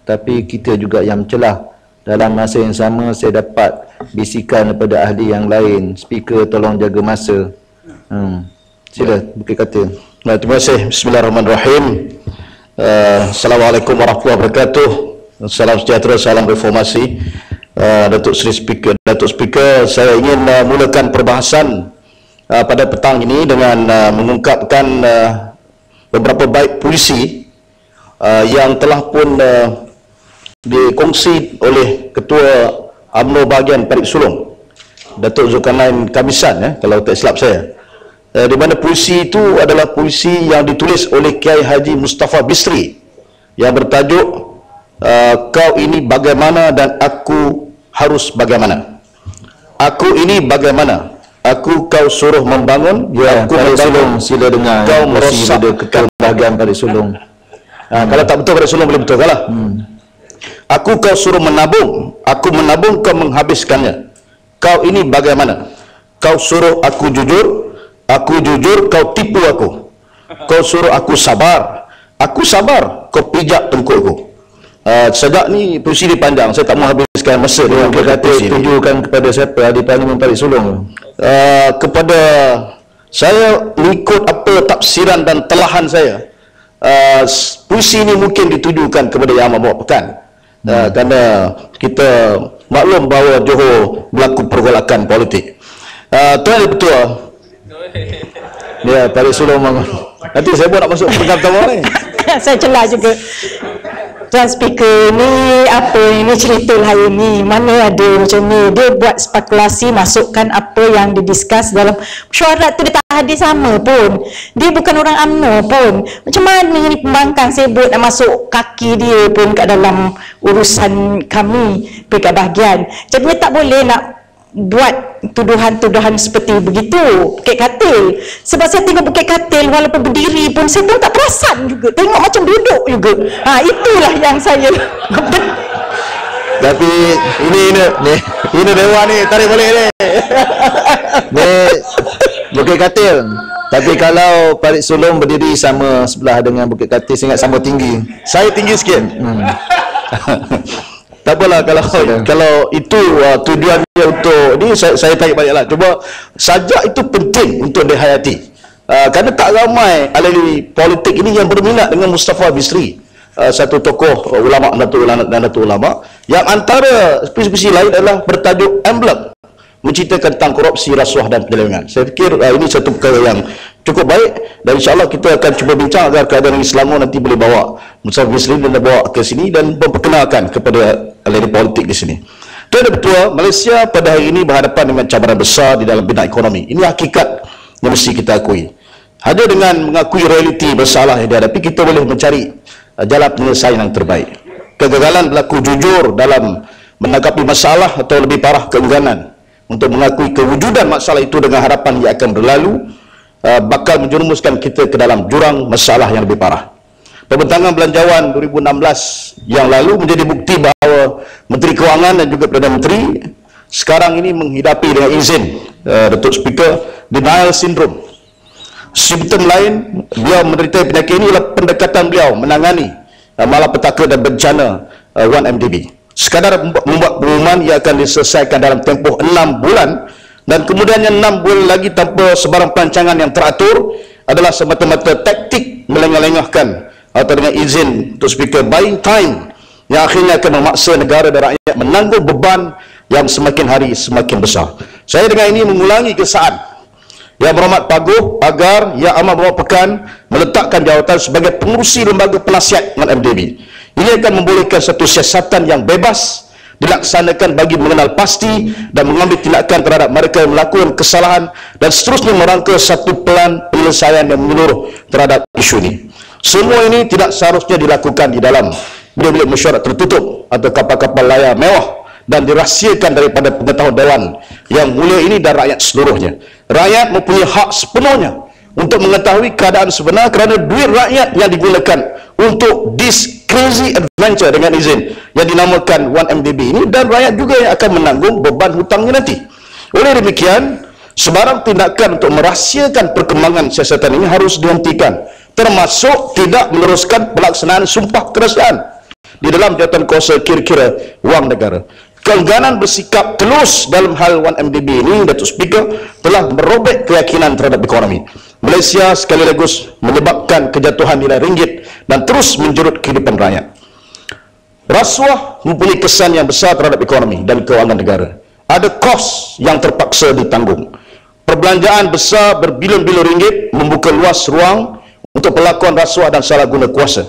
tapi kita juga yang mencelah. Dalam masa yang sama saya dapat bisikan daripada ahli yang lain, speaker tolong jaga masa. Sila Bukit Katil. Terima kasih. Bismillahirrahmanirrahim. Assalamualaikum warahmatullahi wabarakatuh. Salam sejahtera, salam reformasi. Datuk Seri Speaker, Datuk Speaker, saya ingin mulakan perbahasan pada petang ini dengan mengungkapkan beberapa baik puisi yang telah pun dikongsi oleh Ketua UMNO bahagian Parit Sulong, Datuk Zulkarnain Kamisan, kalau tak silap saya, di mana puisi itu adalah puisi yang ditulis oleh Kiai Haji Mustafa Bisri yang bertajuk kau ini bagaimana dan aku harus bagaimana. Aku ini bagaimana, aku kau suruh membangun, ya, aku Parit Sulong, membangun, sila dengar kau merosak Ketua bahagian Parit Sulong. Kalau tak betul Parit Sulong boleh betul lah. Aku kau suruh menabung, aku menabung kau menghabiskannya. Kau ini bagaimana? Kau suruh aku jujur kau tipu aku. Kau suruh aku sabar kau pijak tengkukku. Sejak ni puisi ni panjang, saya tak mau habiskan masa dengan kata tujukan kepada siapa? Ahli Parlimen Parit Sulong? Kepada saya, mengikut apa tafsiran dan telahan saya, puisi ini mungkin ditujukan kepada Yang Amat Bawa Pekan. Kerana kita maklum bahawa Johor berlaku pergolakan politik. Tuan Ketua, ya, Parit Sulong bangun. nanti saya pun nak masuk program pertama ni. Saya celah juga. Tuan Speaker, ni apa ini cerita hari ni? Mana ada macam ni? Dia buat spekulasi, masukkan apa yang didiskus dalam mesyuarat tu, dia tak hadir sama pun. Dia bukan orang UMNO pun. Macam mana ni pembangkang sibuk nak masuk kaki dia pun kat dalam urusan kami peringkat bahagian. Jadi tak boleh nak buat tuduhan-tuduhan seperti begitu. Bukit Katil, sebab saya tengok Bukit Katil walaupun berdiri pun saya pun tak perasan juga, tengok macam duduk juga. Itulah yang saya Tapi ini dewan ni, tarik balik ni. Ni Bukit Katil. Tapi kalau Parit Sulong berdiri sama sebelah dengan Bukit Katil, saya ingat sama tinggi. Saya tinggi sikit. Tak apalah kalau itu tujuannya untuk ni, saya tarik baliklah. Cuba sajak itu penting untuk dihayati. Kerana tak ramai ahli politik ini yang berminat dengan Mustafa Bisri, satu tokoh ulama dan Datuk Ulama, yang antara puisi-puisi lain adalah bertajuk Emblem, menceritakan tentang korupsi, rasuah dan penyelewengan. Saya fikir ini satu perkara yang cukup baik, dan insyaAllah kita akan cuba bincang agar keadaan Selangor nanti boleh bawa Mustafa Bisri dan bawa ke sini dan memperkenalkan kepada ahli politik di sini. Tuan dan Ketua, Malaysia pada hari ini berhadapan dengan cabaran besar di dalam bidang ekonomi. Ini hakikat yang mesti kita akui. Hanya dengan mengakui realiti masalah yang dihadapi, kita boleh mencari jalan penyelesaian yang terbaik. Kegagalan berlaku jujur dalam menanggapi masalah, atau lebih parah keengganan untuk mengakui kewujudan masalah itu dengan harapan ia akan berlalu, bakal menjerumuskan kita ke dalam jurang masalah yang lebih parah. Pembentangan belanjawan 2016 yang lalu menjadi bukti bahawa Menteri Kewangan dan juga Perdana Menteri sekarang ini menghidapi dengan izin Datuk Speaker denial syndrome. Simptom lain beliau menderita penyakit ini adalah pendekatan beliau menangani malapetaka dan bencana 1MDB. Sekadar membuat pengumuman ia akan diselesaikan dalam tempoh 6 bulan, dan kemudiannya 6 bulan lagi tanpa sebarang perancangan yang teratur adalah semata-mata taktik melengah-lengahkan atau dengan izin Untuk Speaker buying time, yang akhirnya akan memaksa negara dan rakyat menanggung beban yang semakin hari semakin besar. Saya dengan ini mengulangi kesaan Yang Berhormat Pak Guh agar Yang Amat Bawa Pekan meletakkan jawatan sebagai pengurusi lembaga penasihat dengan MDB. Ini akan membolehkan satu siasatan yang bebas dilaksanakan bagi mengenal pasti dan mengambil tindakan terhadap mereka yang melakukan kesalahan, dan seterusnya merangka satu pelan penyelesaian yang menyeluruh terhadap isu ini. Semua ini tidak seharusnya dilakukan di dalam bilik-bilik mesyuarat tertutup atau kapal-kapal layar mewah dan dirahsiakan daripada pengetahuan Dewan yang mulia ini dan rakyat seluruhnya. Rakyat mempunyai hak sepenuhnya untuk mengetahui keadaan sebenar, kerana duit rakyat yang digunakan untuk this crazy adventure dengan izin yang dinamakan 1MDB ini, dan rakyat juga yang akan menanggung beban hutangnya nanti. Oleh demikian, sebarang tindakan untuk merahsiakan perkembangan siasatan ini harus dihentikan, termasuk tidak meneruskan pelaksanaan sumpah kerahsiaan di dalam jawatan kuasa kira-kira wang negara. Keengganan bersikap telus dalam hal 1MDB ini, Datuk Speaker, telah merobek keyakinan terhadap ekonomi Malaysia sekaligus menyebabkan kejatuhan nilai ringgit dan terus menjerut kehidupan rakyat. Rasuah mempunyai kesan yang besar terhadap ekonomi dan kewangan negara. Ada kos yang terpaksa ditanggung. Perbelanjaan besar berbilion-bilion ringgit membuka luas ruang untuk pelakuan rasuah dan salah guna kuasa.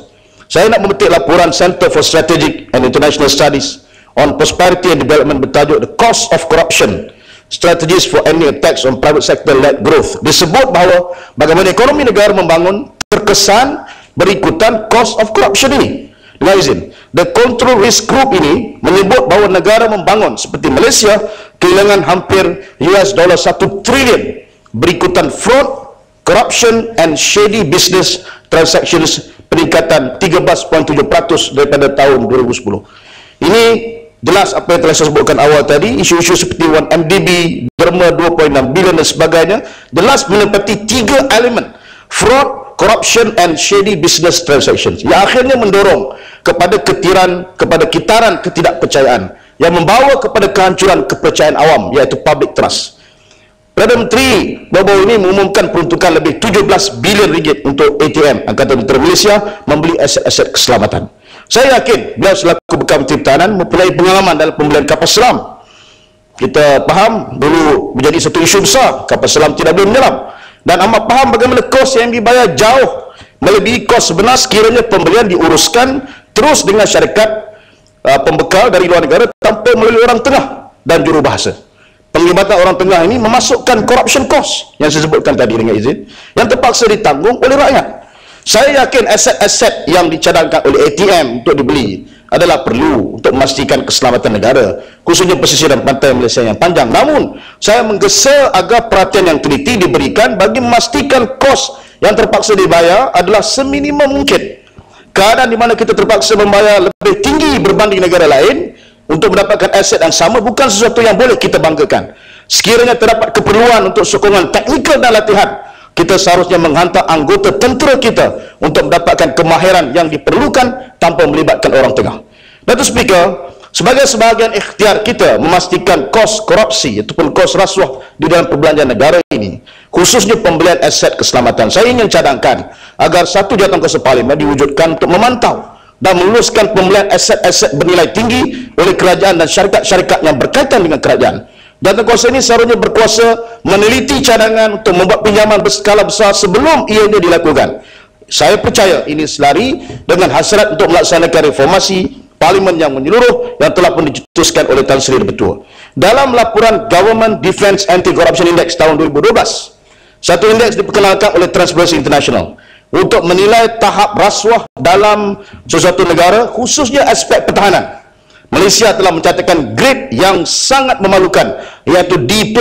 Saya nak memetik laporan Center for Strategic and International Studies on Prosperity and Development bertajuk The Cost of Corruption, Strategies for Ending Attacks on Private Sector-Led Growth. Disebut bahawa bagaimana ekonomi negara membangun terkesan berikutan cost of corruption ini. Dengan izin, The Control Risk Group ini menyebut bahawa negara membangun seperti Malaysia kehilangan hampir $1 trilion berikutan fraud, corruption and shady business transactions, peningkatan 13.7% daripada tahun 2010. Ini jelas apa yang telah saya sebutkan awal tadi, isu-isu seperti 1MDB, derma 2.6 bilion dan sebagainya, jelas menempati 3 elemen: fraud, corruption and shady business transactions, yang akhirnya mendorong kepada kitaran ketidakpercayaan yang membawa kepada kehancuran kepercayaan awam, iaitu public trust. Perdana Menteri baru-baru ini mengumumkan peruntukan lebih 17 bilion ringgit untuk ATM, Angkatan Tentera Malaysia, membeli aset-aset keselamatan. Saya yakin beliau selaku bekas Menteri Pertahanan mempunyai pengalaman dalam pembelian kapal selam. Kita faham dulu menjadi satu isu besar, kapal selam tidak boleh menyelam, dan amat faham bagaimana kos yang dibayar jauh melebihi kos sebenar sekiranya pembelian diuruskan terus dengan syarikat pembekal dari luar negara tanpa melalui orang tengah dan jurubahasa. Penglibatan orang tengah ini memasukkan corruption cost yang saya sebutkan tadi dengan izin, yang terpaksa ditanggung oleh rakyat. Saya yakin aset-aset yang dicadangkan oleh ATM untuk dibeli adalah perlu untuk memastikan keselamatan negara, khususnya pesisir dan pantai Malaysia yang panjang. Namun, saya menggesa agar perhatian yang teliti diberikan bagi memastikan kos yang terpaksa dibayar adalah seminimum mungkin. Keadaan di mana kita terpaksa membayar lebih tinggi berbanding negara lain untuk mendapatkan aset yang sama bukan sesuatu yang boleh kita banggakan. Sekiranya terdapat keperluan untuk sokongan teknikal dan latihan, kita seharusnya menghantar anggota tentera kita untuk mendapatkan kemahiran yang diperlukan tanpa melibatkan orang tengah. Datuk Speaker, sebagai sebahagian ikhtiar kita memastikan kos korupsi ataupun kos rasuah di dalam perbelanjaan negara ini, khususnya pembelian aset keselamatan, saya ingin cadangkan agar satu jawatan kuasa parlimen diwujudkan untuk memantau dan meluluskan pembelian aset-aset bernilai tinggi oleh kerajaan dan syarikat-syarikat yang berkaitan dengan kerajaan. Jawatan kuasa ini seharusnya berkuasa meneliti cadangan untuk membuat pinjaman berskala besar sebelum ianya dilakukan. Saya percaya ini selari dengan hasrat untuk melaksanakan reformasi parlimen yang menyeluruh yang telah pun dicetuskan oleh Tan Sri Ketua. Dalam laporan Government Defence Anti-Corruption Index tahun 2012, satu indeks diperkenalkan oleh Transparency International untuk menilai tahap rasuah dalam sesuatu negara, khususnya aspek pertahanan. Malaysia telah mencatatkan grade yang sangat memalukan, iaitu D+,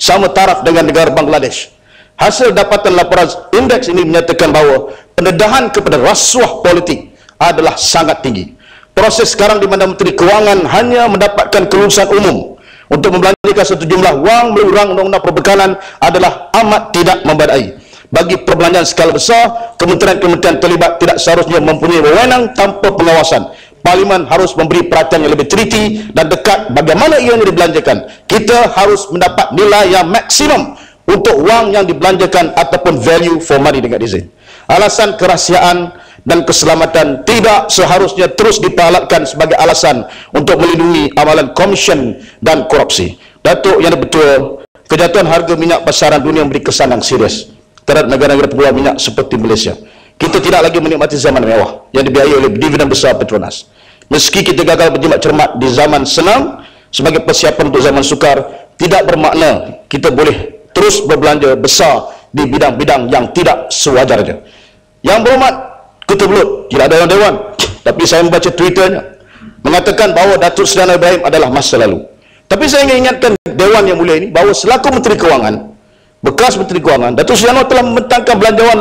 sama taraf dengan negara Bangladesh. Hasil dapatan laporan indeks ini menyatakan bahawa pendedahan kepada rasuah politik adalah sangat tinggi. Proses sekarang di mana Menteri Kewangan hanya mendapatkan kelulusan umum untuk membelanjakan satu jumlah wang melalui rang undang-undang perbekalan adalah amat tidak membadai. Bagi perbelanjaan skala besar, kementerian-kementerian terlibat tidak seharusnya mempunyai wewenang tanpa pengawasan. Parlimen harus memberi perhatian yang lebih teliti dan dekat bagaimana ianya dibelanjakan. Kita harus mendapat nilai yang maksimum untuk wang yang dibelanjakan ataupun value for money dengan izin. Alasan kerahsiaan dan keselamatan tidak seharusnya terus diperalatkan sebagai alasan untuk melindungi amalan komisen dan korupsi. Datuk Yang Dipertua, kejatuhan harga minyak pasaran dunia memberi kesan yang serius terhadap negara-negara pengeluar minyak seperti Malaysia. Kita tidak lagi menikmati zaman mewah yang dibiayai oleh dividen besar Petronas. Meski kita gagal berjimat cermat di zaman senang sebagai persiapan untuk zaman sukar, tidak bermakna kita boleh terus berbelanja besar di bidang-bidang yang tidak sewajarnya. Yang berhormat Ketua Belut, tidak ada Dewan, tapi saya membaca Twitternya mengatakan bahawa Datuk Seri Anwar Ibrahim adalah masa lalu. Tapi saya ingin ingatkan Dewan yang mulia ini bahawa selaku Menteri Kewangan, bekas Menteri Kewangan, Datuk Seri Anwar telah membentangkan belanjawan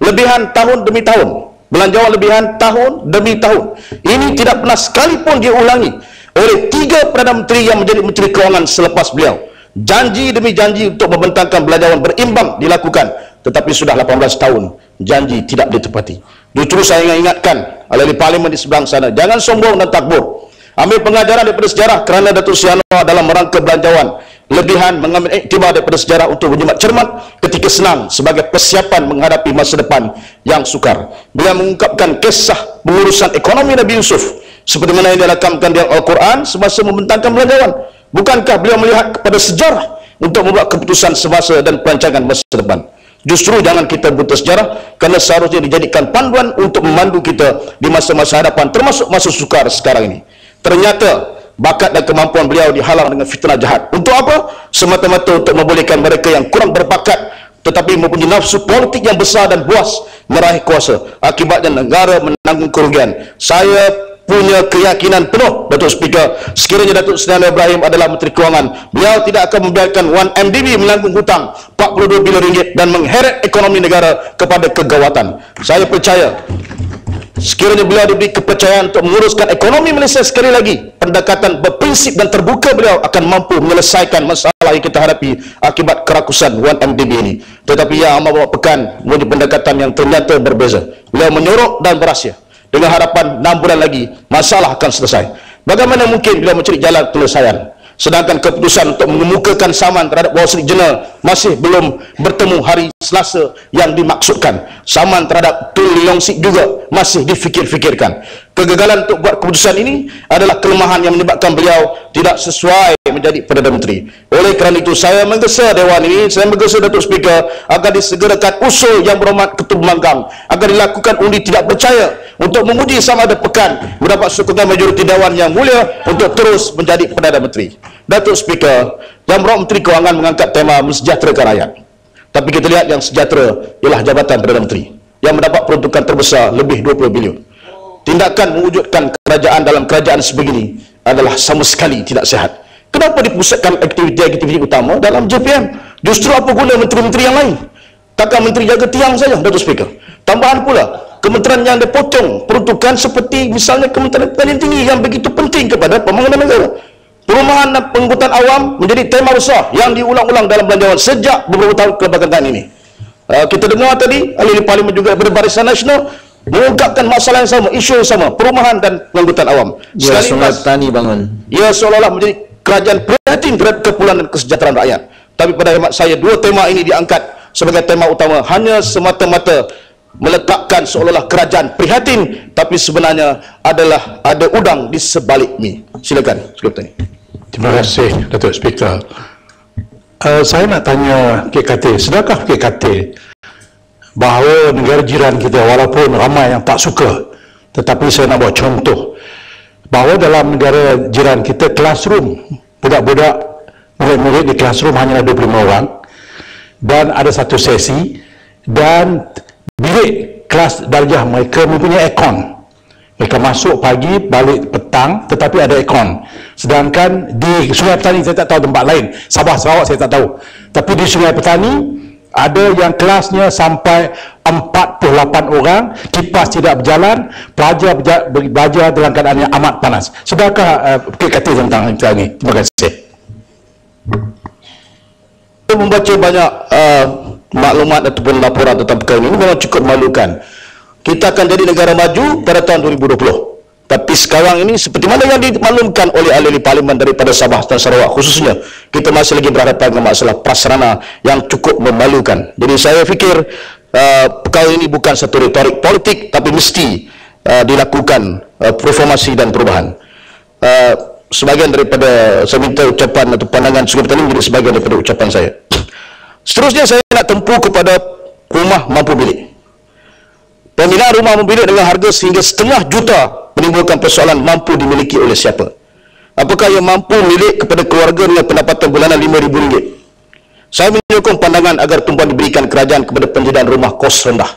lebihan tahun demi tahun. Belanjawan lebihan tahun demi tahun. Ini tidak pernah sekalipun diulangi oleh 3 Perdana Menteri yang menjadi Menteri Kewangan selepas beliau. Janji demi janji untuk membentangkan belanjawan berimbang dilakukan, tetapi sudah 18 tahun janji tidak ditepati. Justru saya ingin ingatkan ahli parlimen di sebelah sana, jangan sombong dan takbur. Ambil pengajaran daripada sejarah, kerana Datuk Seri Anwar dalam rangka belanjawan lebihan mengambil iktibar daripada sejarah untuk berjimat cermat ketika senang sebagai persiapan menghadapi masa depan yang sukar. Beliau mengungkapkan kisah pengurusan ekonomi Nabi Yusuf seperti mana yang dirakamkan dalam Al-Quran semasa membentangkan belanjawan. Bukankah beliau melihat kepada sejarah untuk membuat keputusan semasa dan perancangan masa depan? Justru jangan kita buta sejarah, kerana seharusnya dijadikan panduan untuk memandu kita di masa-masa hadapan, termasuk masa sukar sekarang ini. Ternyata bakat dan kemampuan beliau dihalang dengan fitnah jahat. Untuk apa? Semata-mata untuk membolehkan mereka yang kurang berbakat tetapi mempunyai nafsu politik yang besar dan puas meraih kuasa. Akibatnya negara menanggung kerugian. Saya punya keyakinan penuh, Datuk Speaker, sekiranya Datuk Seri Anwar Ibrahim adalah Menteri Kewangan, beliau tidak akan membiarkan 1MDB menanggung hutang 42 bilion ringgit dan mengheret ekonomi negara kepada kegawatan. Saya percaya sekiranya beliau diberi kepercayaan untuk menguruskan ekonomi Malaysia sekali lagi, pendekatan berprinsip dan terbuka beliau akan mampu menyelesaikan masalah yang kita hadapi akibat kerakusan 1MDB ini. Tetapi yang amat bawa pekan menjadi pendekatan yang ternyata berbeza. Beliau menyorok dan berahsia dengan harapan 6 bulan lagi masalah akan selesai. Bagaimana mungkin beliau mencari jalan penyelesaian, sedangkan keputusan untuk mengemukakan saman terhadap Wall Street Journal masih belum bertemu hari Selasa yang dimaksudkan. Saman terhadap Tun Leong Sik juga masih difikir-fikirkan. Kegagalan untuk buat keputusan ini adalah kelemahan yang menyebabkan beliau tidak sesuai menjadi Perdana Menteri. Oleh kerana itu saya menggesa Dewan ini, saya menggesa Datuk Speaker agar disegerakan usul yang berhormat Ketua Pembangkang, agar dilakukan undi tidak percaya untuk menguji sama ada pekan mendapat sokongan majoriti Dewan yang mulia untuk terus menjadi Perdana Menteri. Datuk Speaker, Yang Berhormat Menteri Kewangan mengangkat tema mensejahterakan rakyat. Tapi kita lihat yang sejahtera ialah Jabatan Perdana Menteri yang mendapat peruntukan terbesar lebih 20 bilion. Tindakan mewujudkan kerajaan dalam kerajaan sebegini adalah sama sekali tidak sihat. Kenapa dipusatkan aktiviti-aktiviti utama dalam JPM? Justru apa guna menteri-menteri yang lain? Takkan menteri jaga tiang saja, Datuk Speaker? Tambahan pula, kementerian yang dipotong peruntukan seperti misalnya Kementerian Pertanian Tinggi yang begitu penting kepada pembangunan negara. Perumahan dan pengangkutan awam menjadi tema besar yang diulang-ulang dalam belanjawan sejak beberapa tahun kebelakangan ini. Kita dengar tadi ahli parlimen juga daripada Barisan Nasional mengungkapkan masalah yang sama, isu yang sama, perumahan dan pengangkutan awam. Ya, Sungai Petani bangun. Ia seolah-olah menjadi kerajaan prihatin terhadap kepulan dan kesejahteraan rakyat. Tapi pada hemat saya, dua tema ini diangkat sebagai tema utama hanya semata-mata meletakkan seolah-olah kerajaan prihatin, tapi sebenarnya adalah ada udang di sebalik mi. Silakan, Sekretari Petani. Terima kasih, Datuk Speaker. Saya nak tanya KKT, sedakah KKT bahawa negara jiran kita walaupun ramai yang tak suka, tetapi saya nak buat contoh bahawa dalam negara jiran kita classroom, budak-budak murid-murid di classroom hanya 25 orang dan ada satu sesi dan bilik kelas darjah mereka mempunyai aircon. Mereka masuk pagi, balik petang, tetapi ada aircon. Sedangkan di Sungai Petani saya tak tahu tempat lain, Sabah Sarawak saya tak tahu. Tapi di Sungai Petani ada yang kelasnya sampai 48 orang, kipas tidak berjalan, pelajar belajar dalam keadaan yang amat panas. Sudahkah kata tentang ini? Terima kasih. Saya membaca banyak maklumat ataupun laporan tentang perkara ini memang cukup memalukan. Kita akan jadi negara maju pada tahun 2020. Tapi sekarang ini seperti mana yang dimaklumkan oleh ahli parlimen daripada Sabah dan Sarawak khususnya, kita masih lagi berhadapan dengan masalah prasarana yang cukup memalukan. Jadi saya fikir perkara ini bukan satu retorik politik, tapi mesti dilakukan reformasi dan perubahan. Sebahagian daripada saya minta ucapan atau pandangan Sekretari menjadi sebahagian daripada ucapan saya. Seterusnya saya nak tempuh kepada rumah mampu bilik. Pembinaan rumah mampu bilik dengan harga sehingga setengah juta menimbulkan persoalan mampu dimiliki oleh siapa. Apakah yang mampu milik kepada keluarga dengan pendapatan bulanan RM5,000? Saya menyokong pandangan agar tumpuan diberikan kerajaan kepada penyediaan rumah kos rendah.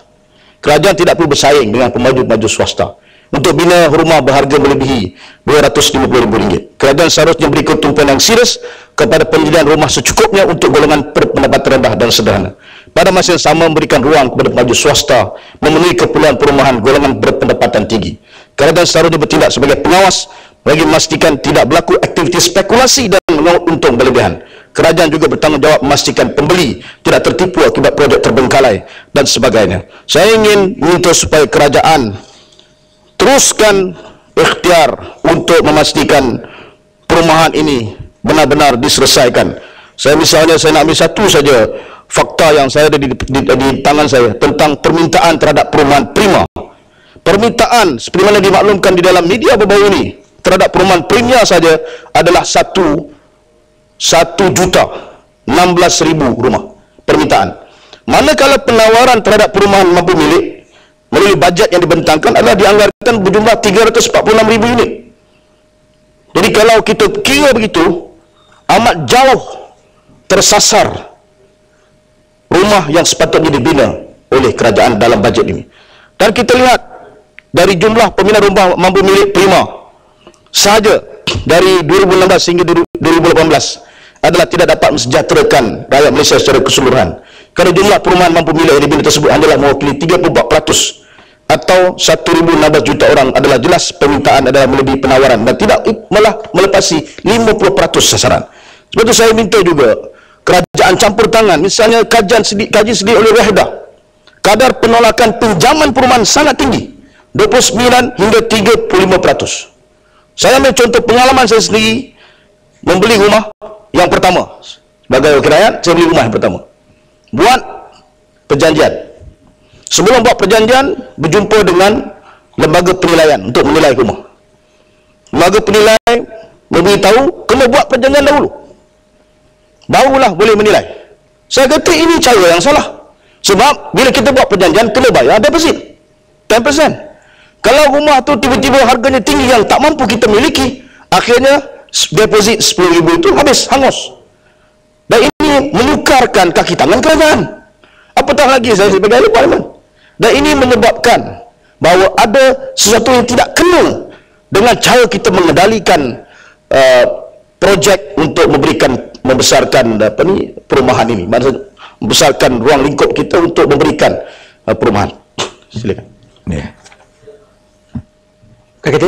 Kerajaan tidak perlu bersaing dengan pemaju-pemaju swasta untuk bina rumah berharga melebihi RM250,000. Kerajaan seharusnya beri tumpuan yang serius kepada penyediaan rumah secukupnya untuk golongan berpendapatan rendah dan sederhana. Pada masa yang sama memberikan ruang kepada pemaju swasta memenuhi keperluan perumahan golongan berpendapatan tinggi. Kerajaan seharusnya bertindak sebagai pengawas bagi memastikan tidak berlaku aktiviti spekulasi dan mengaut untung berlebihan. Kerajaan juga bertanggungjawab memastikan pembeli tidak tertipu akibat projek terbengkalai dan sebagainya. Saya ingin minta supaya kerajaan teruskan ikhtiar untuk memastikan perumahan ini benar-benar diselesaikan. Saya nak ambil satu saja fakta yang saya ada di tangan saya tentang permintaan terhadap perumahan prima. Permintaan seperti mana dimaklumkan di dalam media baru-baru ini terhadap perumahan prima saja adalah 1.016.000 rumah permintaan. Manakala penawaran terhadap perumahan mampu milik melalui bajet yang dibentangkan adalah dianggarkan berjumlah 346,000 unit. Jadi kalau kita kira begitu, amat jauh tersasar rumah yang sepatutnya dibina oleh kerajaan dalam bajet ini. Dan kita lihat dari jumlah pembina rumah mampu milik prima sahaja dari 2016 hingga 2018 adalah tidak dapat mensejahterakan rakyat Malaysia secara keseluruhan. Kerana jumlah perumahan mampu milik yang dibina tersebut adalah mewakili 34% atau 1.016 juta orang adalah jelas permintaan adalah melebihi penawaran dan tidak malah melepasi 50% sasaran. Sebab itu saya minta juga kerajaan campur tangan. Misalnya kaji sendiri oleh Wahdah, kadar penolakan pinjaman perumahan sangat tinggi, 29 hingga 35%. Saya ambil contoh pengalaman saya sendiri membeli rumah yang pertama. Sebagai wakil rakyat, saya beli rumah yang pertama. Buat perjanjian. Sebelum buat perjanjian, berjumpa dengan lembaga penilaian untuk menilai rumah. Lembaga penilai memberitahu kena buat perjanjian dahulu, barulah boleh menilai. Saya kata ini cara yang salah. Sebab bila kita buat perjanjian, kena bayar deposit 10%. Kalau rumah tu tiba-tiba harganya tinggi yang tak mampu kita miliki, akhirnya deposit 10,000 itu habis, hangus. Dan ini menyukarkan kaki tangan kerajaan. Apatah lagi saya sebagai ahli parlimen. Dan ini menyebabkan bahawa ada sesuatu yang tidak kena dengan cara kita mengendalikan projek untuk membesarkan perumahan ini. Maksudnya membesarkan ruang lingkup kita untuk memberikan perumahan. Silakan. Ya. Okey,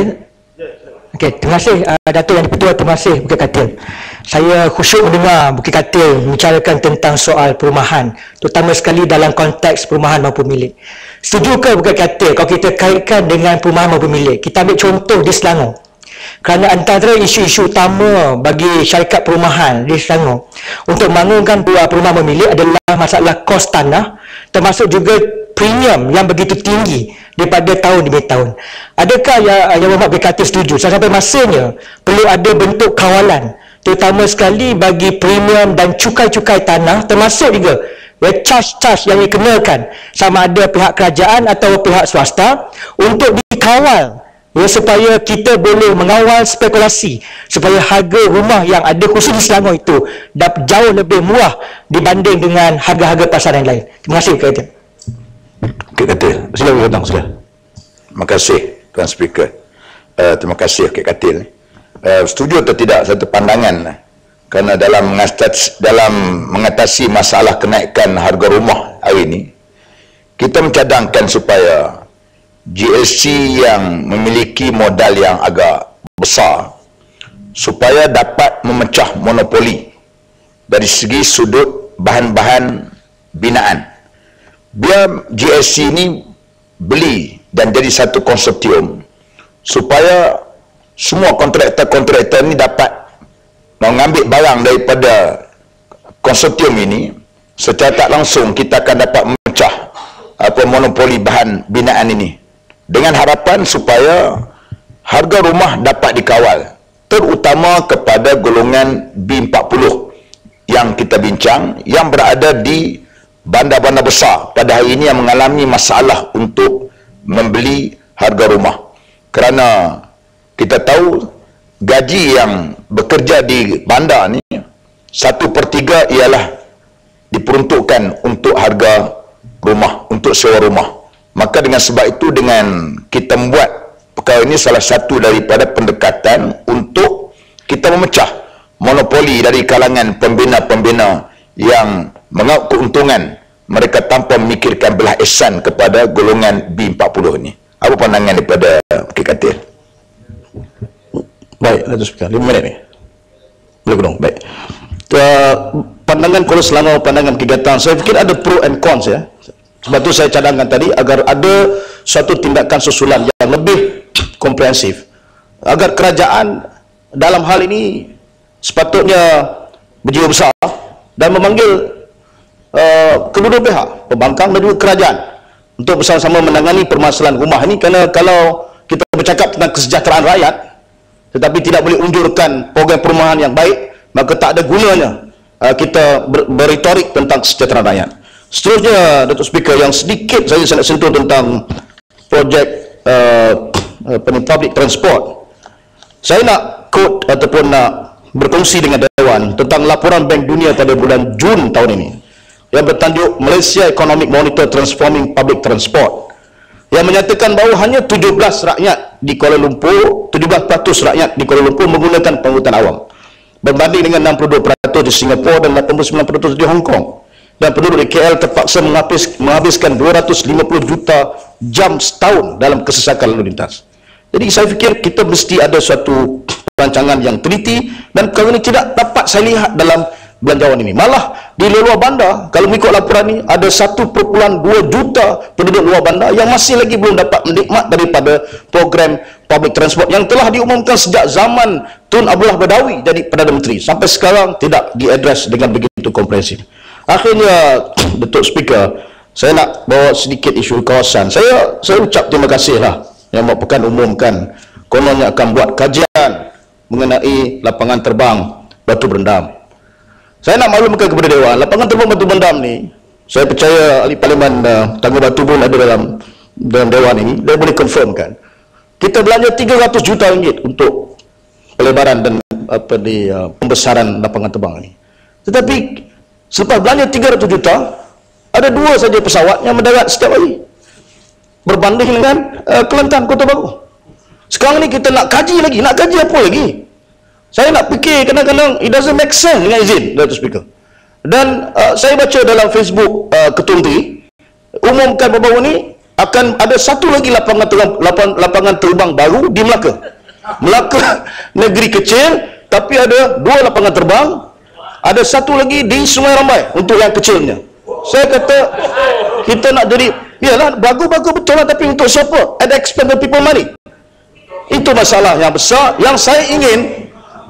terima kasih Datuk Yang di-Pertua, terima kasih Bukit Katil. Saya khusyuk mendengar Bukit Katil membicarakan tentang soal perumahan, terutama sekali dalam konteks perumahan mampu milik. Setuju ke Bukit Katil kalau kita kaitkan dengan perumahan mampu milik? Kita ambil contoh di Selangor. Kerana antara isu-isu utama bagi syarikat perumahan di Selangor untuk membangunkan perumahan memilih adalah masalah kos tanah, termasuk juga premium yang begitu tinggi daripada tahun demi tahun. Adakah Yang Berhormat berkata setuju sampai masanya perlu ada bentuk kawalan, terutama sekali bagi premium dan cukai-cukai tanah, termasuk juga charge-charge yang dikenakan sama ada pihak kerajaan atau pihak swasta untuk dikawal, supaya kita boleh mengawal spekulasi, supaya harga rumah yang ada khusus di Selangor itu dapat jauh lebih murah dibanding dengan harga-harga pasaran yang lain. Terima kasih Bukit Katil. Bukit Katil, silakan datang silakan. Terima kasih Tuan Speaker. Terima kasih Bukit Katil. Setuju atau tidak satu pandangan, kerana dalam mengatasi masalah kenaikan harga rumah hari ini, kita mencadangkan supaya GSC yang memiliki modal yang agak besar supaya dapat memecah monopoli dari segi sudut bahan-bahan binaan. Biar GSC ini beli dan jadi satu konsortium supaya semua kontraktor-kontraktor ini dapat mengambil barang daripada konsortium ini. Secara tak langsung kita akan dapat memecah monopoli bahan binaan ini, dengan harapan supaya harga rumah dapat dikawal, terutama kepada golongan B40 yang kita bincang, yang berada di bandar-bandar besar pada hari ini yang mengalami masalah untuk membeli harga rumah. Kerana kita tahu gaji yang bekerja di bandar ni 1/3 ialah diperuntukkan untuk harga rumah, untuk sewa rumah. Maka dengan sebab itu, dengan kita membuat perkara ini salah satu daripada pendekatan untuk kita memecah monopoli dari kalangan pembina-pembina yang mengaut keuntungan mereka tanpa memikirkan belah ihsan kepada golongan B40 ini. Apa pandangan daripada Bukit Katil? Baik, Datuk Speaker, 5 minit ni. Boleh kurang, baik. pandangan Kuala Selangor, pandangan kegiatan, saya fikir ada pro and cons ya. Sebab tu saya cadangkan tadi agar ada suatu tindakan susulan yang lebih komprehensif, agar kerajaan dalam hal ini sepatutnya berjiwa besar dan memanggil kedua-dua pihak, pembangkang dan juga kerajaan, untuk bersama-sama menangani permasalahan rumah ini. Kerana kalau kita bercakap tentang kesejahteraan rakyat tetapi tidak boleh unjurkan program perumahan yang baik, maka tak ada gunanya kita berretorik tentang kesejahteraan rakyat. Seterusnya, Datuk Speaker, yang sedikit saya nak sentuh tentang projek public transport. Saya nak quote ataupun nak berkongsi dengan Dewan tentang laporan Bank Dunia pada bulan Jun tahun ini yang bertajuk Malaysia Economic Monitor Transforming Public Transport, yang menyatakan bahawa hanya 17 rakyat di Kuala Lumpur, 17% rakyat di Kuala Lumpur menggunakan pengangkutan awam, berbanding dengan 62% di Singapura dan 89% di Hong Kong. Dan penduduk di KL terpaksa menghabiskan 250 juta jam setahun dalam kesesakan lalu lintas. Jadi saya fikir kita mesti ada suatu perancangan yang teliti, dan kalau ini tidak dapat saya lihat dalam belanjawan ini. Malah di luar bandar, kalau mengikut laporan ini, ada 1.2 juta penduduk luar bandar yang masih lagi belum dapat menikmat daripada program public transport yang telah diumumkan sejak zaman Tun Abdullah Badawi jadi Perdana Menteri. Sampai sekarang tidak diadres dengan begitu komprehensif. Akhirnya, Datuk Speaker, saya nak bawa sedikit isu kawasan. Saya ucap terima kasih lah yang merupakan umumkan kononnya akan buat kajian mengenai lapangan terbang Batu Berendam. Saya nak maklumkan kepada Dewan, lapangan terbang Batu Berendam ni, saya percaya ahli Parlimen Tangga Batu pun ada dalam Dewan ini, dia boleh confirmkan. Kita belanja 300 juta ringgit untuk pelebaran dan pembesaran lapangan terbang ini. Tetapi selepas belanja 300 juta, ada 2 saja pesawat yang mendarat setiap hari, berbanding dengan Kelantan, Kota Baru. Sekarang ni kita nak kaji lagi, nak kaji apa lagi? Saya nak fikir kadang-kadang it doesn't make sense dengan izin, Datuk Speaker. Dan saya baca dalam Facebook Ketua Menteri umumkan baru-baru ni akan ada satu lagi lapangan terbang baru di Melaka. Melaka negeri kecil, tapi ada 2 lapangan terbang. Ada satu lagi di Sungai Rambai untuk yang kecilnya. Saya kata kita nak jadi, yalah bagus-bagus betul lah, tapi untuk siapa? At the expense of people money. Itu masalah yang besar yang saya ingin.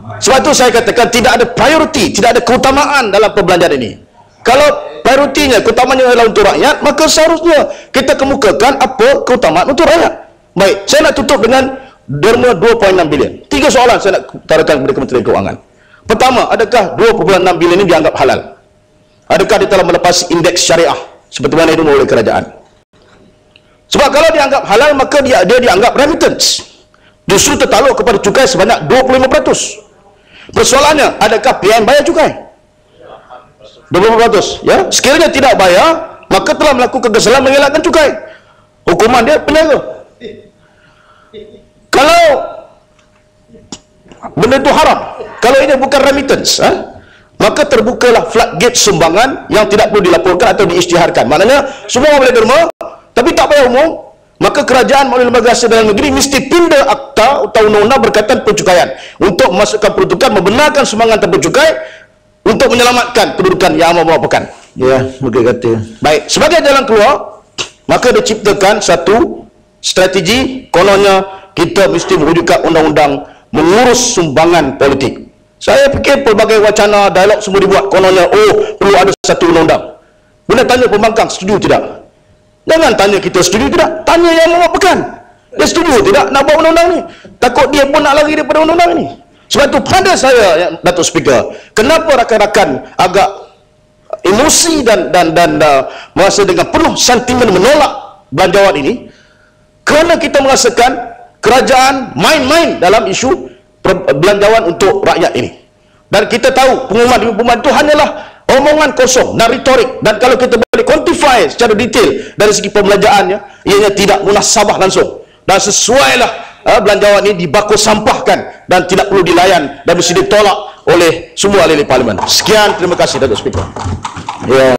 Sebab itu saya katakan tidak ada priority, tidak ada keutamaan dalam perbelanjaan ini. Kalau prioritinya, keutamaannya adalah untuk rakyat, maka seharusnya kita kemukakan apa keutamaan untuk rakyat. Baik, saya nak tutup dengan derma 2.6 bilion. 3 soalan saya nak utarakan kepada Kementerian Keuangan. Pertama, adakah 2.6 bilion ini dianggap halal? Adakah dia telah melepasi indeks syariah seperti mana itu oleh kerajaan? Sebab kalau dianggap halal, maka dia dianggap remittance, justru tertaluk kepada cukai sebanyak 25%. Persoalannya, adakah PM bayar cukai? 25%. Ya? Sekiranya tidak bayar, maka telah melakukan kesalahan mengelakkan cukai. Hukuman dia penjara. Kalau benda itu haram, kalau ini bukan remittance, maka terbukalah floodgate sumbangan yang tidak perlu dilaporkan atau diisytiharkan. Maknanya semua orang boleh derma, tapi tak bayar umum. Maka kerajaan melalui lembaga rahsia dalam negeri mesti pindah akta atau undang-undang berkaitan pencukaian untuk memasukkan peruntukan membenarkan sumbangan tanpa cukai untuk menyelamatkan kedudukan yang amat merupakan. Ya, betul kata. Baik, sebagai jalan keluar, maka diciptakan satu strategi, kononnya kita mesti merujukkan undang-undang mengurus sumbangan politik. Saya fikir pelbagai wacana, dialog semua dibuat, kononnya perlu ada satu undang-undang. Boleh tanya pembangkang setuju tidak? Jangan tanya kita setuju tidak, tanya yang merupakan. Dia setuju tidak nak buat undang-undang ni? Takut dia pun nak lari daripada undang-undang ni. Sebab itu pada saya, Datuk Speaker, kenapa rakan-rakan agak emosi dan merasa dengan penuh sentimen menolak belanjawan ini? Kerana kita merasakan kerajaan main-main dalam isu belanjawan untuk rakyat ini. Dan kita tahu pengumuman itu hanyalah omongan kosong dan retorik, dan kalau kita boleh quantify secara detail dari segi pembelanjaannya, ianya tidak munasabah langsung, dan sesuailah belanjawan ini dibakus sampahkan dan tidak perlu dilayan dan mesti ditolak oleh semua ahli parlimen. Sekian, terima kasih Datuk Speaker. Ya.